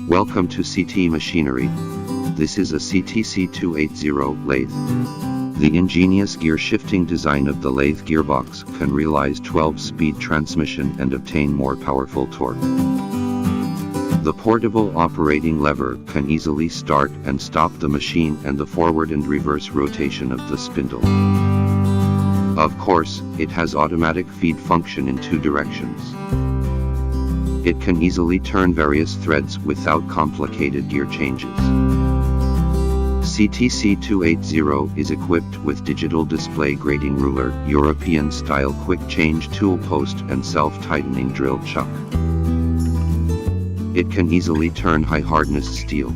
Welcome to CT Machinery. This is a CTC280 lathe. The ingenious gear shifting design of the lathe gearbox can realize 12-speed transmission and obtain more powerful torque. The portable operating lever can easily start and stop the machine and the forward and reverse rotation of the spindle. Of course, it has automatic feed function in 2 directions. It can easily turn various threads without complicated gear changes. CTC280 is equipped with digital display grading ruler, European-style quick change tool post and self-tightening drill chuck. It can easily turn high-hardness steel.